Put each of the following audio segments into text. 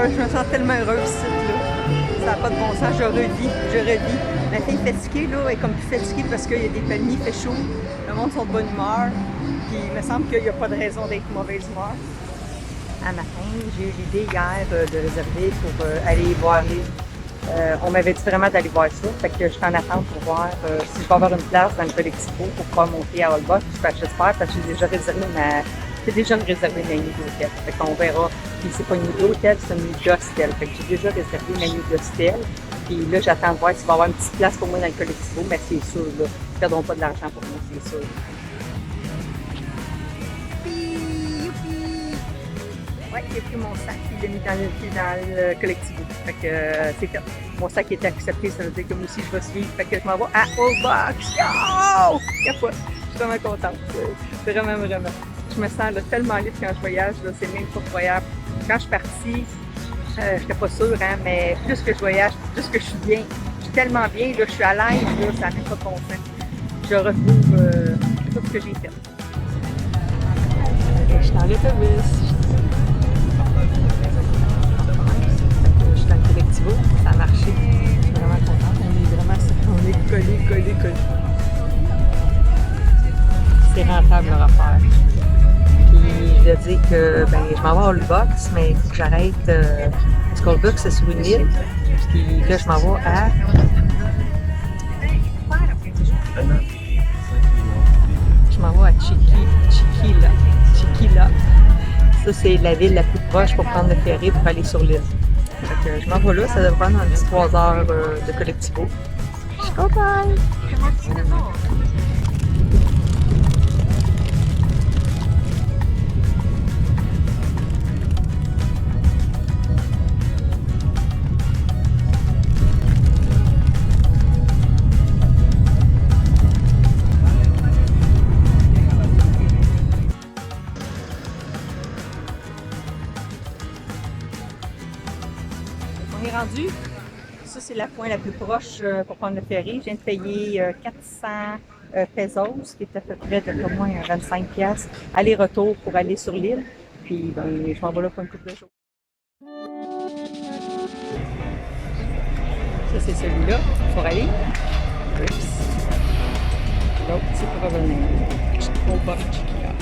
je me sens tellement heureuse ici, là. Ça n'a pas de bon sens, je revis. La fille fatiguée, là, est comme plus fatiguée parce qu'il y a des palmiers, il fait chaud, le monde sont de bonne humeur, puis il me semble qu'il n'y a pas de raison d'être mauvaise humeur. À matin, j'ai eu l'idée hier de réserver pour aller voir l'île. On m'avait dit vraiment d'aller voir ça, fait que je suis en attente pour voir si je vais avoir une place dans le Colectivo pour pouvoir monter à Holbox. J'espère parce que j'ai déjà réservé ma nuit d'hôtel. Fait qu'on verra. Puis c'est pas une nuit d'hôtel, c'est une nuit d'hostel. Fait que j'ai déjà réservé ma nuit d'hostel. Puis là, j'attends de voir s'il va y avoir une petite place pour moi dans le Colectivo, mais c'est sûr, là. Ils ne perdront pas de l'argent pour moi, c'est sûr. Ouais, il a pris mon sac, il l'a mis dans le Colectivo. Fait que c'est fait. Mon sac était accepté, ça veut dire que moi aussi je vais suivre. Fait que je m'en vais à Holbox. Yo! Capote! Je suis vraiment contente. Vraiment. Je me sens là, tellement libre quand je voyage, là, c'est même pas croyable. Quand je suis partie, j'étais pas sûre, hein, mais plus que je voyage, plus que je suis bien. Je suis tellement bien, là, je suis à l'aise, là, ça n'a même pas de bon sens. Je retrouve tout ce que j'ai fait. Je suis dans l'autobus. Je suis dans le Colectivo, ça a marché. Je suis vraiment contente. On est collés. C'est rentable leur affaire. Puis je dis que je m'en vais à Holbox, mais il faut que j'arrête. Parce qu'Holbox c'est sur une île. Puis là, je m'en vais à. Je m'en vais à Chiquila. Ça, c'est la ville la plus proche pour prendre le ferry pour aller sur l'île. Fait que je m'en vais là, ça devrait prendre un petit 3 heures de Colectivo. Je suis contente! On est rendu. Ça, c'est la pointe la plus proche pour prendre le ferry. Je viens de payer 400 pesos, qui est à peu près de au moins 25 piastres, aller-retour pour aller sur l'île. Puis, je m'en vais là pour une couple de jours. Ça, c'est celui-là pour aller. L'autre, c'est pour revenir. Au bord de Chiquila.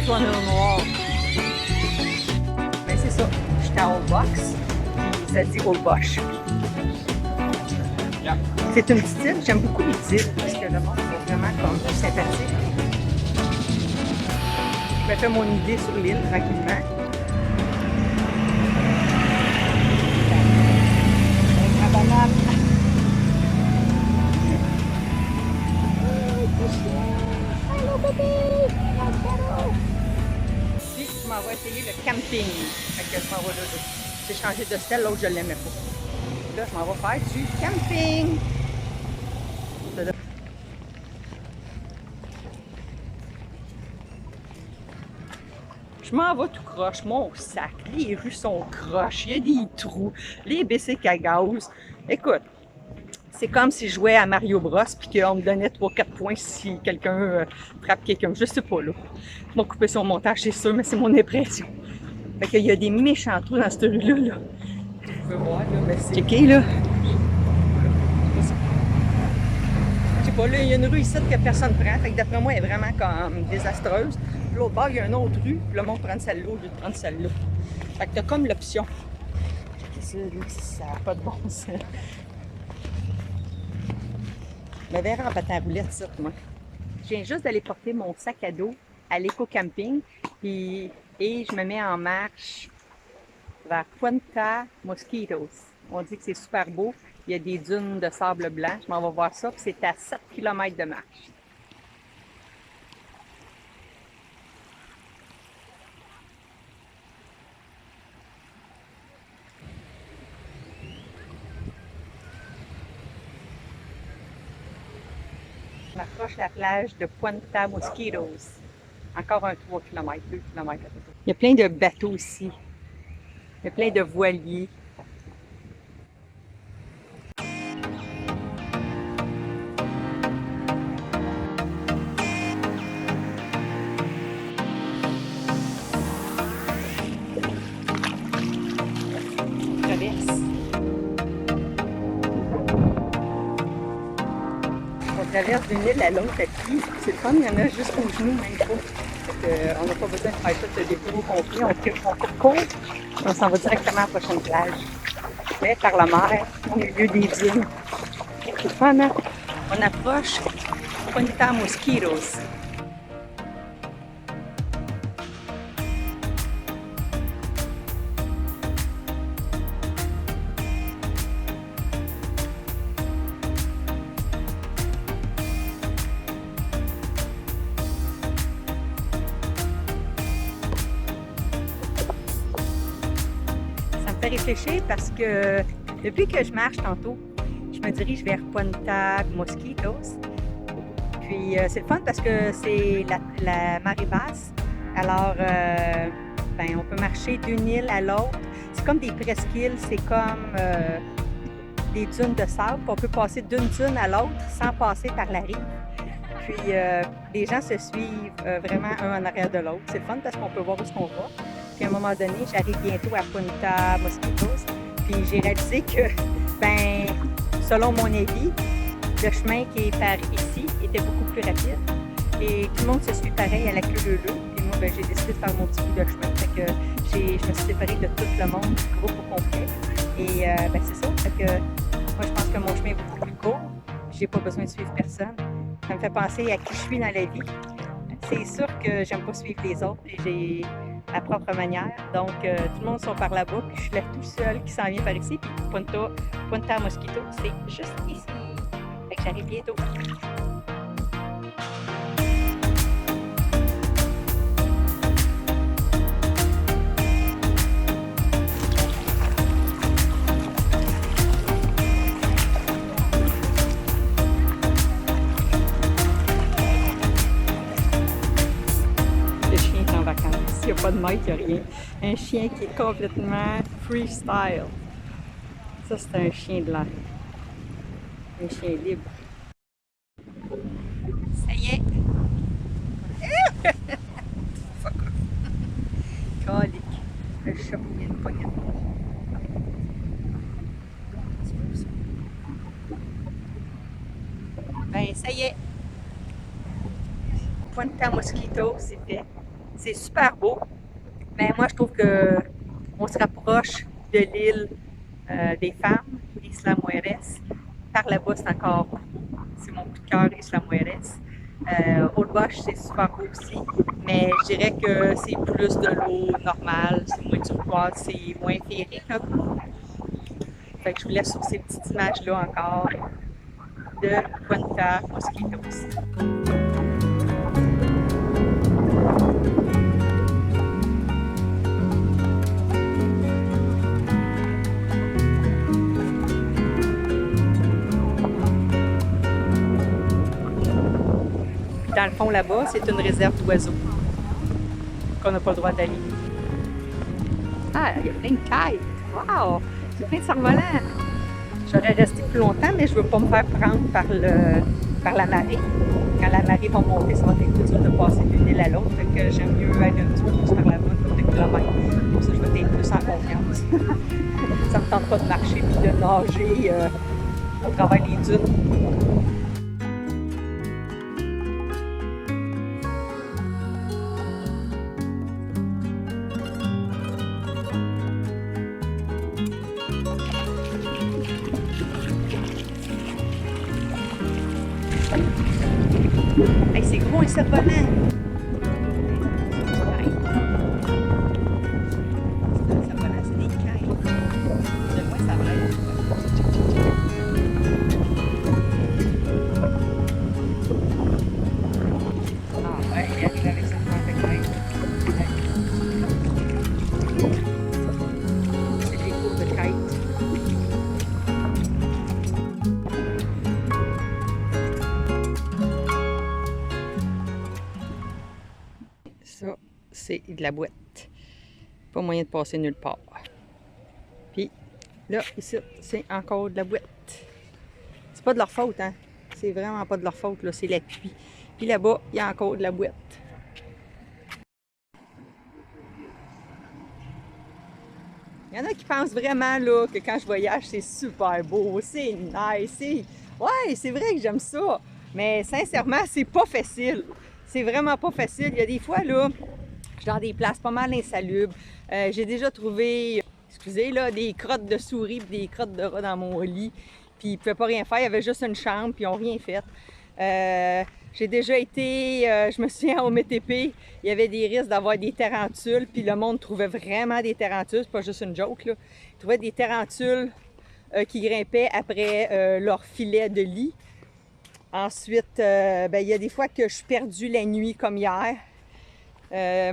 toi dans le noir. Mais c'est ça. J'étais à Old Box. Ça dit Old Bosch. C'est une petite île. J'aime beaucoup les îles parce que le monde est vraiment comme sympathique. Je me fais mon idée sur l'île tranquillement. Avec ma banane. Allô bébé! Puis je m'en vais essayer le camping. Fait que je m'en vais là. J'ai changé de style, l'autre je l'aimais pas. Là, je m'en vais faire du camping. Je m'en vais tout croche, mon sac, les rues sont croches, il y a des trous, les bicycles à gaz. Écoute, c'est comme si je jouais à Mario Bros puis qu'on me donnait 3-4 points si quelqu'un frappe quelqu'un. Je sais pas là. Je vais couper sur le montage, c'est sûr, mais c'est mon impression. Fait qu'il y a des méchants trous dans cette rue-là. Là. Tu peux voir, là, mais c'est... Checker, là. Je sais pas, là, il y a une rue ici que personne prend. Fait que d'après moi, elle est vraiment comme désastreuse. Puis l'autre bord, il y a une autre rue. Puis le monde prend celle-là au lieu de prendre celle-là. Fait que t'as comme l'option. Ça n'a pas de bon sens. Je me verrai en patin à roulette, ça, moi. Je viens juste d'aller porter mon sac à dos à l'éco-camping. Et je me mets en marche vers Punta Mosquitos. On dit que c'est super beau. Il y a des dunes de sable blanc. Je m'en vais voir ça. Puis c'est à 7 km de marche. On approche la plage de Punta Mosquitos. Encore un 3 km, 2 km. Il y a plein de bateaux ici. Il y a plein de voiliers. On traverse. On traverse d'une île à l'autre à pied. C'est le fun, il y en a jusqu'aux genoux, même pas. On n'a pas besoin de faire tout le détour complet. On coupe court. On s'en va directement à la prochaine plage. Mais par la mer, au milieu des dunes. C'est fun, hein? On approche Punta Mosquitos. Ça me fait réfléchir parce que depuis que je marche tantôt, je me dirige vers Punta Mosquitos. Puis c'est le fun parce que c'est la marée basse. Alors, ben, on peut marcher d'une île à l'autre. C'est comme des presqu'îles, c'est comme des dunes de sable. On peut passer d'une dune à l'autre sans passer par la rive. Puis les gens se suivent vraiment un en arrière de l'autre. C'est le fun parce qu'on peut voir où est-ce qu'on va. Puis à un moment donné, j'arrive bientôt à Punta Mosquitos. Puis j'ai réalisé que, ben, selon mon avis, le chemin qui est par ici était beaucoup plus rapide. Et tout le monde se suit pareil à la queue leu-leu. Puis moi, ben, j'ai décidé de faire mon petit bout de chemin. Fait que je me suis séparée de tout le monde, du groupe au complet. Et ben, c'est ça. Fait que moi, je pense que mon chemin est beaucoup plus court. J'ai pas besoin de suivre personne. Ça me fait penser à qui je suis dans la vie. C'est sûr que j'aime pas suivre les autres et j'ai ma propre manière. Donc, tout le monde sont par là-bas, puis je suis là tout seul qui s'en vient par ici. Puis Punta Mosquito, c'est juste ici. Fait que j'arrive bientôt. Il n'y a pas de maître, il n'y a rien. Un chien qui est complètement freestyle. Ça, c'est un chien de l'air. Un chien libre. Ça y est! Fuck off! Calique. Le chat, il y a une poignette. Ben, ça y est! Punta Mosquito, c'est fait. C'est super beau, mais moi je trouve que on se rapproche de l'île des femmes, Isla Mujeres. Par là-bas, c'est encore plus beau. C'est mon coup de cœur, Isla Mujeres. Old Bush, c'est super beau aussi, mais je dirais que c'est plus de l'eau normale, c'est moins turquoise, c'est moins féerique un peu. Fait que je vous laisse sur ces petites images-là encore de Puerto Mosquitos. Dans le fond, là-bas, c'est une réserve d'oiseaux qu'on n'a pas le droit d'aller. Ah, il y a plein de kites! Wow! Il y a plein de cerfs-volants! J'aurais resté plus longtemps, mais je ne veux pas me faire prendre par la marée. Quand la marée va monter, ça va être plus dur de passer d'une île à l'autre. Fait que j'aime mieux être un petit peu plus par là-bas, une couple de kilomètres. Comme ça, je vais être plus en confiance. Ça ne me tente pas de marcher et de nager au travers des dunes. Hey, c'est gros un cerf-volant! Un cerf-volant, c'est des kites. De loin, ça va être. Ah ouais, il arrive avec sa pointe de kite. C'est des cours de kite. Ça, c'est de la boîte. Pas moyen de passer nulle part. Puis là, ici, c'est encore de la boîte. C'est pas de leur faute, hein? C'est vraiment pas de leur faute, là. C'est la pluie. Puis là-bas, il y a encore de la boîte. Il y en a qui pensent vraiment, là, que quand je voyage, c'est super beau, c'est nice, ouais, c'est vrai que j'aime ça. Mais sincèrement, c'est pas facile. C'est vraiment pas facile. Il y a des fois, là, je suis dans des places pas mal insalubres. J'ai déjà trouvé, excusez, là, des crottes de souris et des crottes de rats dans mon lit. Puis ils ne pouvaient pas rien faire. Il y avait juste une chambre, puis ils n'ont rien fait. J'ai déjà été, je me souviens, au MTP, il y avait des risques d'avoir des tarentules, puis le monde trouvait vraiment des tarentules, c'est pas juste une joke, là. Ils trouvaient des tarentules qui grimpaient après leur filet de lit. Ensuite, il y a des fois que je suis perdue la nuit, comme hier.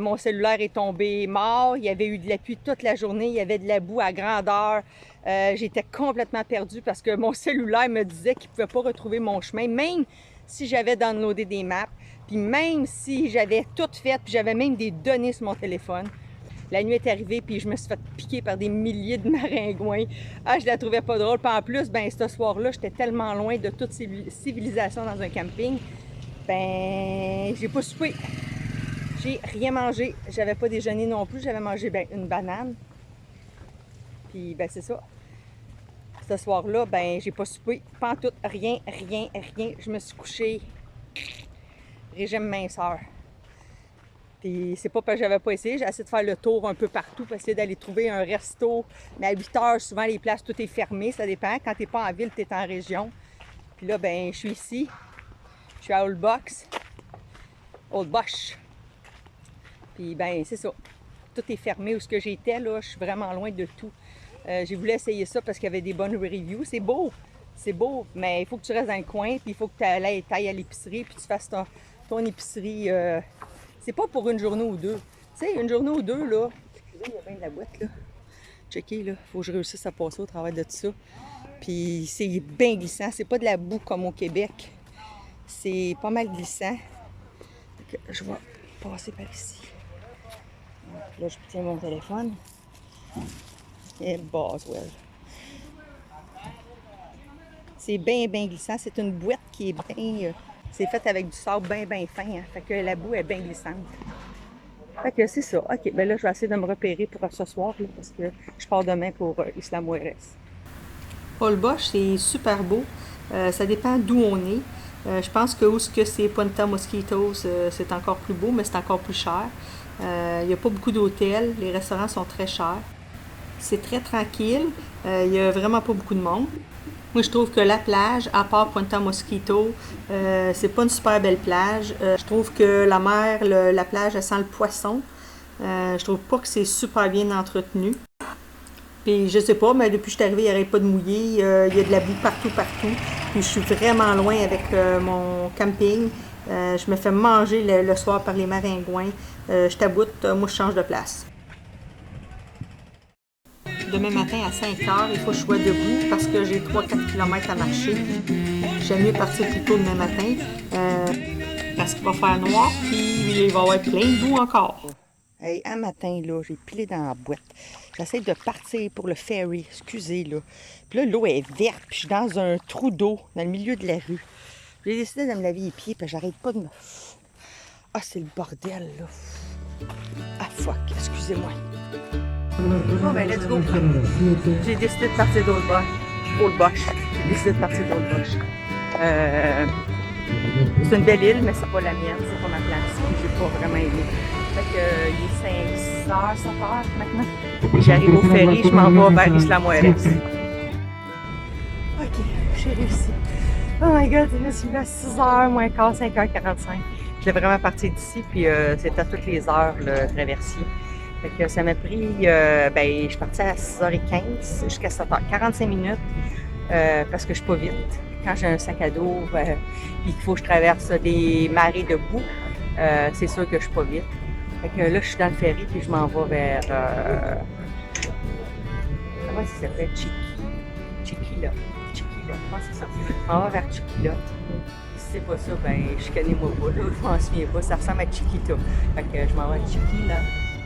Mon cellulaire est tombé mort, il y avait eu de la pluie toute la journée, il y avait de la boue à grandeur. J'étais complètement perdue parce que mon cellulaire me disait qu'il ne pouvait pas retrouver mon chemin, même si j'avais downloadé des maps, puis même si j'avais tout fait, puis j'avais même des données sur mon téléphone. La nuit est arrivée, puis je me suis fait piquer par des milliers de maringouins. Ah, je la trouvais pas drôle. Puis en plus, ben ce soir-là, j'étais tellement loin de toute civilisation dans un camping. Ben, j'ai pas soupé. J'ai rien mangé. J'avais pas déjeuné non plus. J'avais mangé une banane. Puis, ben c'est ça. Ce soir-là, ben j'ai pas soupé. Pas en tout, rien. Je me suis couchée. Régime minceur. Puis c'est pas parce que j'avais pas essayé, j'ai essayé de faire le tour un peu partout pour essayer d'aller trouver un resto. Mais à 8 heures, souvent les places, tout est fermé, ça dépend. Quand t'es pas en ville, t'es en région. Puis là, ben je suis ici. Je suis à Old Bush. Puis ben c'est ça. Tout est fermé où ce que j'étais, là, je suis vraiment loin de tout. J'ai voulu essayer ça parce qu'il y avait des bonnes reviews. C'est beau, mais il faut que tu restes dans le coin, puis il faut que tu ailles à l'épicerie, puis tu fasses ton épicerie. C'est pas pour une journée ou deux. Tu sais, une journée ou deux, là. Excusez, il y a bien de la boîte, là. Checkez, là. Faut que je réussisse à passer au travers de tout ça. Puis c'est bien glissant. C'est pas de la boue comme au Québec. C'est pas mal glissant. Donc, je vais passer par ici. Donc, là, je tiens mon téléphone. Et Boswell. C'est bien glissant. C'est une boîte qui est bien... c'est fait avec du sable bien fin. Hein. Fait que la boue est bien glissante. Fait que c'est ça. OK, ben là, je vais essayer de me repérer pour ce soir, là, parce que je pars demain pour Isla Mujeres. Old Bush, c'est super beau. Ça dépend d'où on est. Je pense que où ce que c'est Puerto Mosquitos, c'est encore plus beau, mais c'est encore plus cher. Il n'y a pas beaucoup d'hôtels, les restaurants sont très chers. C'est très tranquille, il n'y a vraiment pas beaucoup de monde. Moi, je trouve que la plage, à part Punta Mosquito, c'est pas une super belle plage. Je trouve que la mer, la plage, elle sent le poisson. Je trouve pas que c'est super bien entretenu. Puis je sais pas, mais depuis que je suis arrivée, il n'arrête pas de mouiller. Il y a de la boue partout. Puis je suis vraiment loin avec mon camping. Je me fais manger le soir par les maringouins. Je taboute, moi je change de place. Demain matin à 5 h, il faut que je sois debout parce que j'ai 3-4 km à marcher. J'aime mieux partir plus tôt demain matin parce qu'il va faire noir puis il va y avoir plein de boue encore. Hey, un matin, là, j'ai pilé dans la boîte. J'essaie de partir pour le ferry, excusez, là. Puis là, l'eau est verte, puis je suis dans un trou d'eau, dans le milieu de la rue. J'ai décidé de me laver les pieds, puis j'arrête pas de me... Ah, c'est le bordel, là. Ah, fuck, excusez-moi. Bon, ben, let's go. J'ai décidé de partir d'autre bord. J'ai décidé de partir d'autre bord. C'est une belle île, mais c'est pas la mienne, c'est pas ma place. J'ai pas vraiment aimé. Fait que, il est 6 h, 7 h maintenant. J'arrive au ferry, je m'en vais vers Isla Mujeres. Ok, j'ai réussi. Oh my god, je suis là à 6 h moins quart, 5 h 45. Je voulais vraiment partir d'ici, puis c'est à toutes les heures le traversier. Fait que ça m'a pris, je suis partie à 6 h 15 jusqu'à 7 h, 45 minutes, parce que je suis pas vite. Quand j'ai un sac à dos, puis qu'il faut que je traverse des marées de boue, c'est sûr que je suis pas vite. Fait que là, je suis dans le ferry, puis je m'en vais vers... comment ça s'appelle? Chiquila. Je pense que c'est ça. Je m'en vais vers Chiquila. Si c'est pas ça, ben, chicanez-moi pas, là. Je m'en souviens pas. Ça ressemble à Chiquita. Fait que je m'en vais à Chiquila.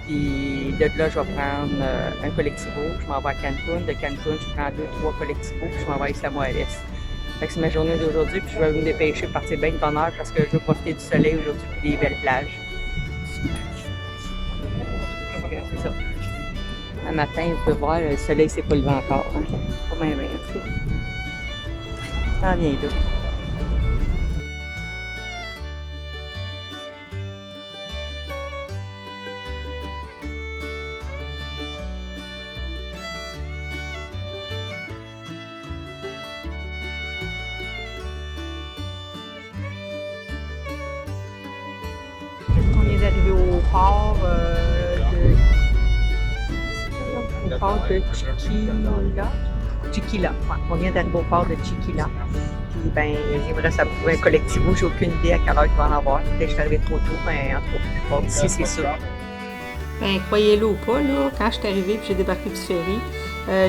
Puis de là, je vais prendre un collectivo. Je m'en vais à Cancun. De Cancun, je prends 2-3 collectivos, puis je m'en vais à Isla Mujeres. Fait que c'est ma journée d'aujourd'hui, puis je vais me dépêcher de partir bien de bonne heure parce que je veux profiter du soleil aujourd'hui et des belles plages. C'est ça. Un matin, vous pouvez voir, le soleil s'est pas levé encore. Hein? Pas bien, bien. Ça vient là. On est arrivé au port de Chiquila. Ouais, on vient d'arriver au port de Chiquila. Puis ben, il me reste à trouver un collectivo. J'ai aucune idée à quelle heure il va en avoir. Peut-être que je suis arrivée trop tôt, mais en tout cas, bon, d'ici, c'est sûr. Ben, croyez-le ou pas, là, quand je suis arrivée et j'ai débarqué du ferry,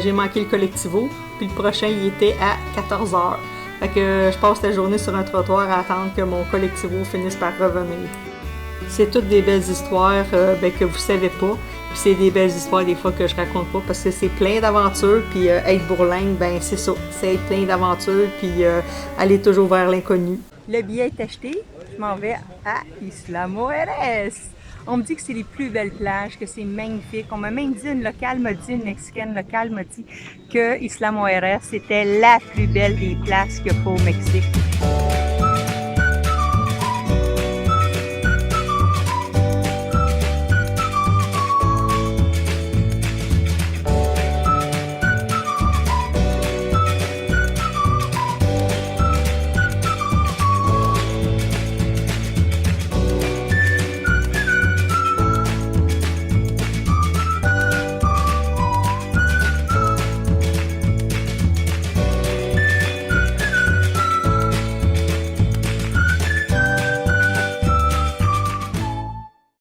j'ai manqué le collectivo. Puis le prochain, il était à 14 h. Fait que je passe la journée sur un trottoir à attendre que mon collectivo finisse par revenir. C'est toutes des belles histoires que vous savez pas. Puis c'est des belles histoires des fois que je raconte pas parce que c'est plein d'aventures. Puis être bourlingue, ben c'est ça. C'est être plein d'aventures puis aller toujours vers l'inconnu. Le billet est acheté. Je m'en vais à Isla Mujeres. On me dit que c'est les plus belles plages, que c'est magnifique. On m'a même dit, une Mexicaine locale m'a dit que Isla Mujeres c'était la plus belle des places qu'il y a pas au Mexique.